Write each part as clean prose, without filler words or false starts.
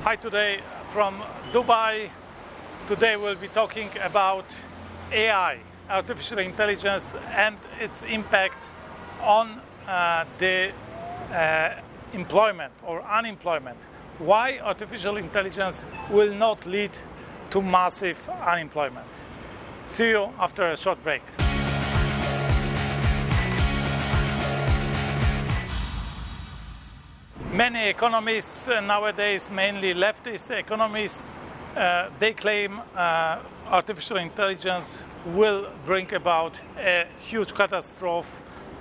Hi, today from Dubai. Today we'll be talking about AI, artificial intelligence, and its impact on the employment or unemployment. Why artificial intelligence will not lead to massive unemployment. See you after a short break. Many economists nowadays, mainly leftist economists, they claim artificial intelligence will bring about a huge catastrophe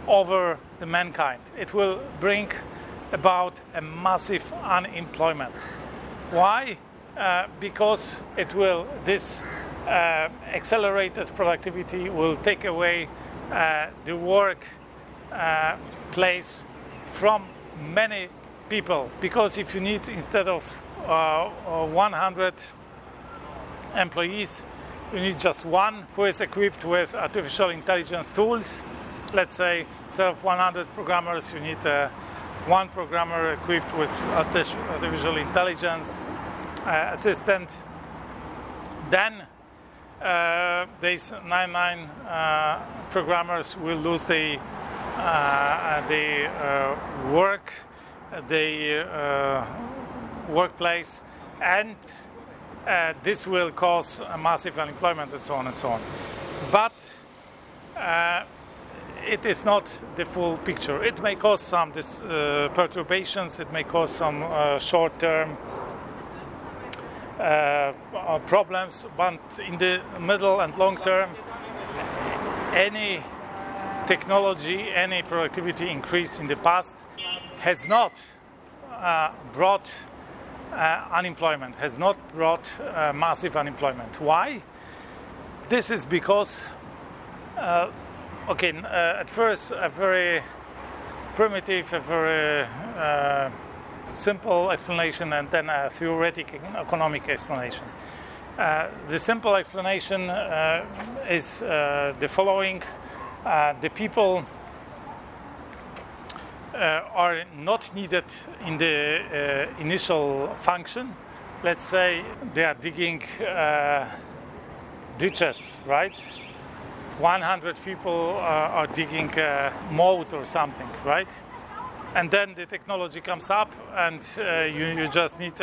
over the mankind. It will bring about a massive unemployment. Why? Because this accelerated productivity will take away the work place from many people. Because if you need, instead of 100 employees, you need just one who is equipped with artificial intelligence tools. Let's say instead of 100 programmers, you need one programmer equipped with artificial intelligence assistant. Then these 99 programmers will lose the work, the workplace, and this will cause a massive unemployment and so on and so on. But it is not the full picture. It may cause some perturbations, it may cause some short-term problems, but in the middle and long term, any technology, any productivity increase in the past has not brought unemployment, has not brought massive unemployment. Why? This is because at first, a very primitive, a very simple explanation, and then a theoretic economic explanation. The simple explanation is the following. The people are not needed in the initial function. Let's say they are digging ditches, right? 100 people are digging a moat or something, right? And then the technology comes up, and you just need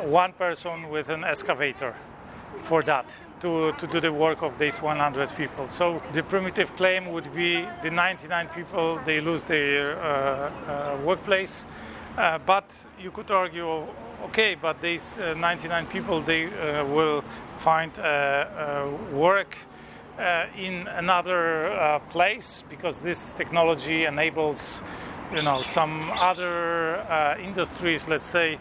one person with an excavator for that to do the work of these 100 people. So the primitive claim would be the 99 people, they lose their workplace. But you could argue, okay, but these 99 people, they will find work in another place, because this technology enables, some other industries. Let's say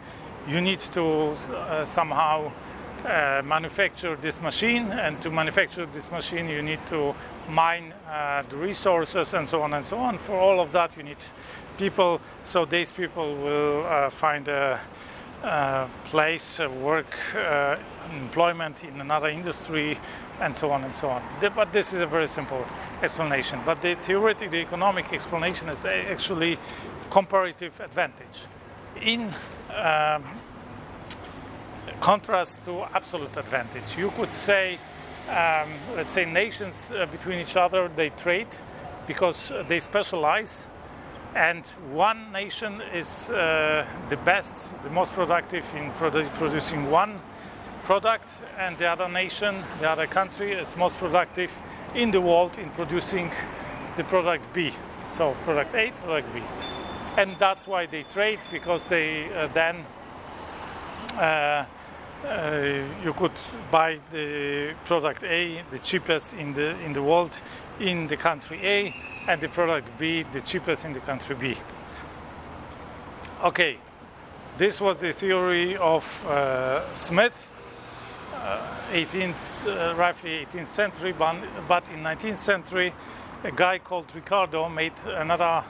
you need to somehow manufacture this machine, and to manufacture this machine you need to mine the resources and so on and so on. For all of that you need people, so these people will find a place, work, employment in another industry, and so on and so on. But this is a very simple explanation. But the theoretic, the economic explanation is actually comparative advantage. In contrast to absolute advantage. You could say, let's say nations between each other, they trade because they specialize, and one nation is the best, the most productive in producing one product, and the other nation, the other country is most productive in the world in producing the product B. So product A, product B. And that's why they trade, because they then you could buy the product A, the cheapest in the world, in the country A, and the product B, the cheapest in the country B. Okay, this was the theory of Smith, roughly 18th century, but in 19th century, a guy called Ricardo made another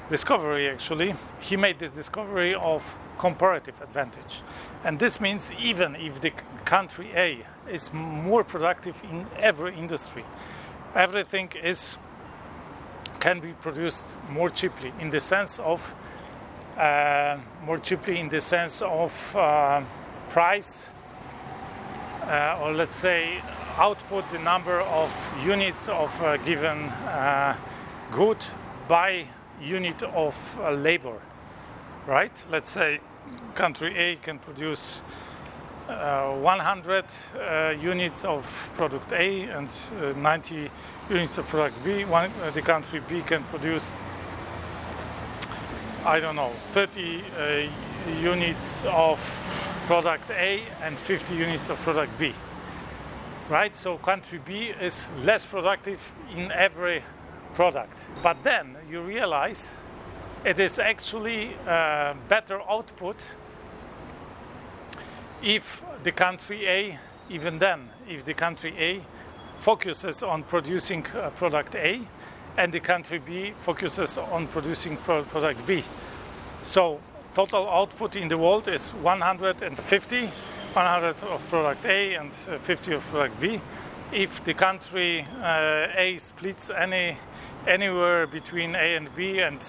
discovery. Actually, he made the discovery of comparative advantage. And this means even if the country A is more productive in every industry, everything can be produced more cheaply, in the sense of more cheaply in the sense of price, or let's say output, the number of units of a given good by unit of labor, right? Let's say country A can produce 100 units of product A and 90 units of product B. The country B can produce, I don't know, 30 units of product A and 50 units of product B, right? So country B is less productive in every product. But then you realize it is actually better output if the country A, even then, if the country A focuses on producing product A and the country B focuses on producing product B. So total output in the world is 150, 100 of product A and 50 of product B. If the country A splits anywhere between A and B, and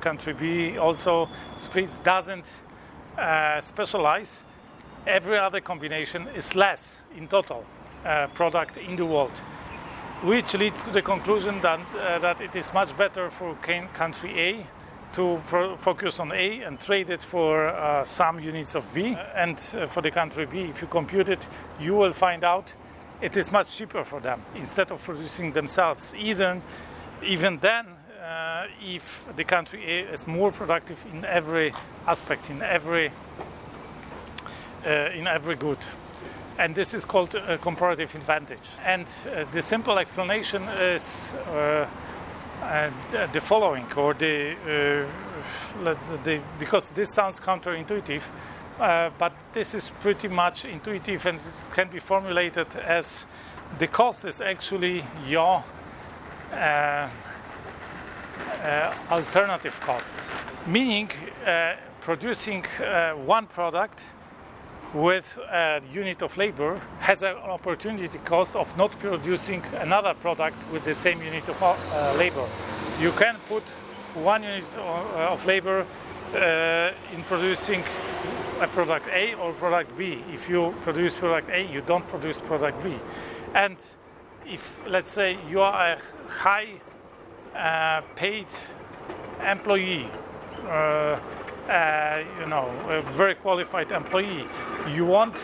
country B also splits, doesn't specialize, every other combination is less in total product in the world, which leads to the conclusion that it is much better for country A to focus on A and trade it for some units of B. And for the country B, if you compute it, you will find out it is much cheaper for them instead of producing themselves. Even then, if the country A is more productive in every aspect, in every good. And this is called a comparative advantage. And the simple explanation is the following, or because this sounds counterintuitive, but this is pretty much intuitive and it can be formulated as the cost is actually your alternative cost. Meaning producing one product with a unit of labor has an opportunity cost of not producing another product with the same unit of labor. You can put one unit of labor in producing a product A or product B. If you produce product A, you don't produce product B. And if, let's say, you are a high paid employee, a very qualified employee, you won't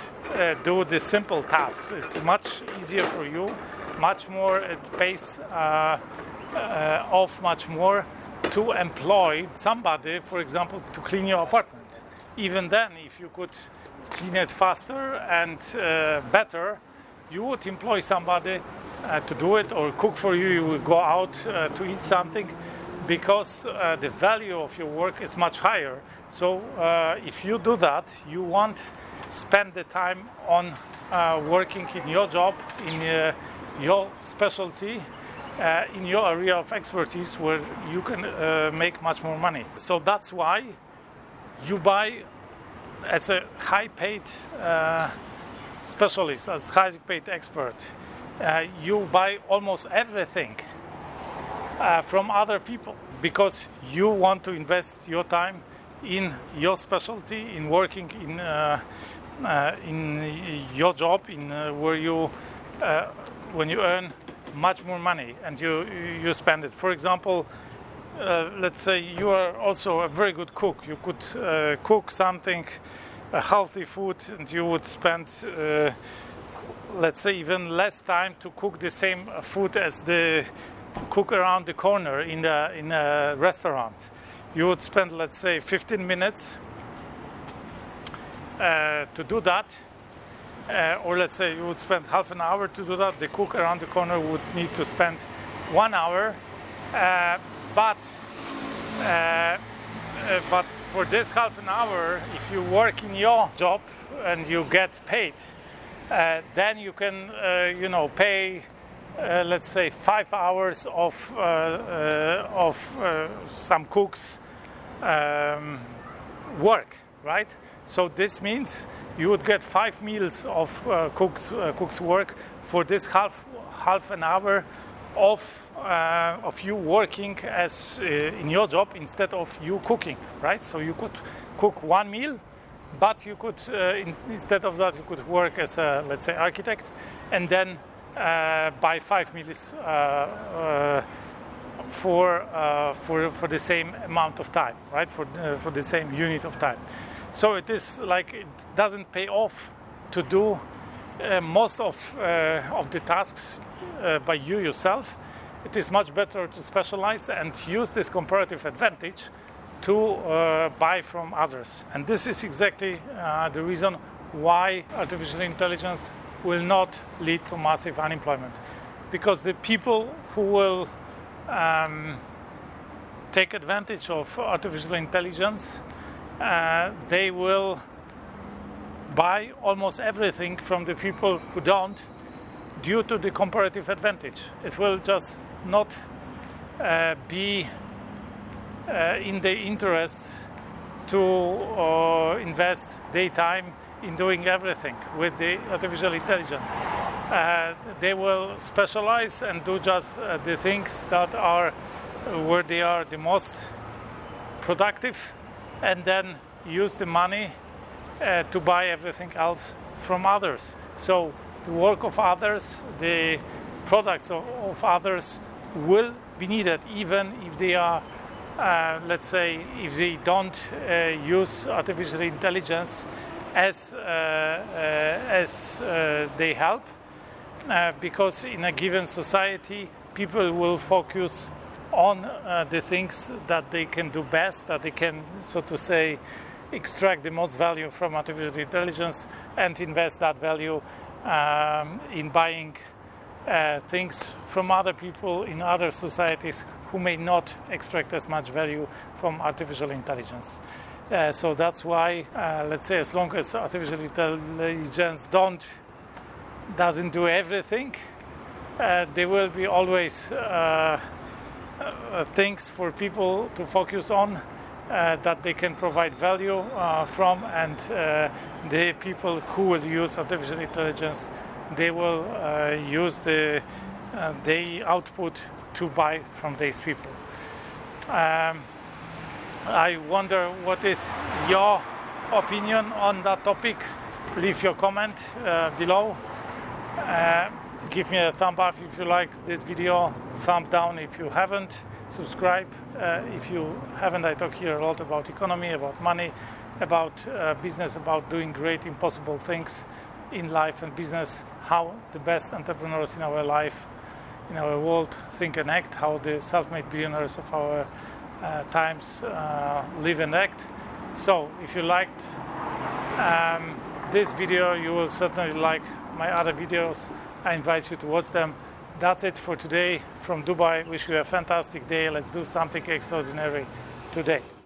do the simple tasks. It's much easier for you, much more, it pays off much more to employ somebody, for example, to clean your apartment. Even then, if you could clean it faster and better, you would employ somebody to do it, or cook for you. You would go out to eat something, because the value of your work is much higher. So if you do that, you won't spend the time on working in your job, in your specialty, in your area of expertise, where you can make much more money. So that's why you buy, as a high-paid specialist, as high-paid expert, you buy almost everything from other people, because you want to invest your time in your specialty, in working in your job, in where you when you earn much more money and you spend it. For example, let's say you are also a very good cook. You could cook something, a healthy food, and you would spend let's say even less time to cook the same food as the cook around the corner in a restaurant. You would spend, let's say, 15 minutes to do that, or let's say you would spend half an hour to do that. The cook around the corner would need to spend 1 hour, but for this half an hour, if you work in your job and you get paid, then you can pay let's say 5 hours of some cook's work, right? So this means you would get 5 meals of cook's work for this half an hour of you working as in your job instead of you cooking, right? So you could cook one meal, but you could instead of that you could work as a, let's say, architect, and then buy 5 meals for the same amount of time, right? For the same unit of time. So it is like it doesn't pay off to do most of the tasks by you yourself. It is much better to specialize and use this comparative advantage to buy from others. And this is exactly the reason why artificial intelligence will not lead to massive unemployment. Because the people who will take advantage of artificial intelligence, they will buy almost everything from the people who don't, due to the comparative advantage. It will just not be in their interest to invest their time in doing everything with the artificial intelligence. They will specialize and do just the things that are where they are the most productive, and then use the money to buy everything else from others. So the work of others, the products of others will be needed, even if they are, let's say, if they don't use artificial intelligence as they help, because in a given society, people will focus on the things that they can do best, that they can, so to say, extract the most value from artificial intelligence, and invest that value in buying things from other people in other societies who may not extract as much value from artificial intelligence. So that's why, let's say, as long as artificial intelligence doesn't do everything, there will be always things for people to focus on, that they can provide value from, and the people who will use artificial intelligence, they will use the output to buy from these people. I wonder what is your opinion on that topic. Leave your comment below. Give me a thumb up if you like this video, thumb down if you haven't, subscribe if you haven't. I talk here a lot about economy, about money, about business, about doing great impossible things in life and business, how the best entrepreneurs in our life, in our world, think and act, how the self-made billionaires of our times live and act. So if you liked this video, you will certainly like my other videos. I invite you to watch them. That's it for today from Dubai. Wish you a fantastic day. Let's do something extraordinary today.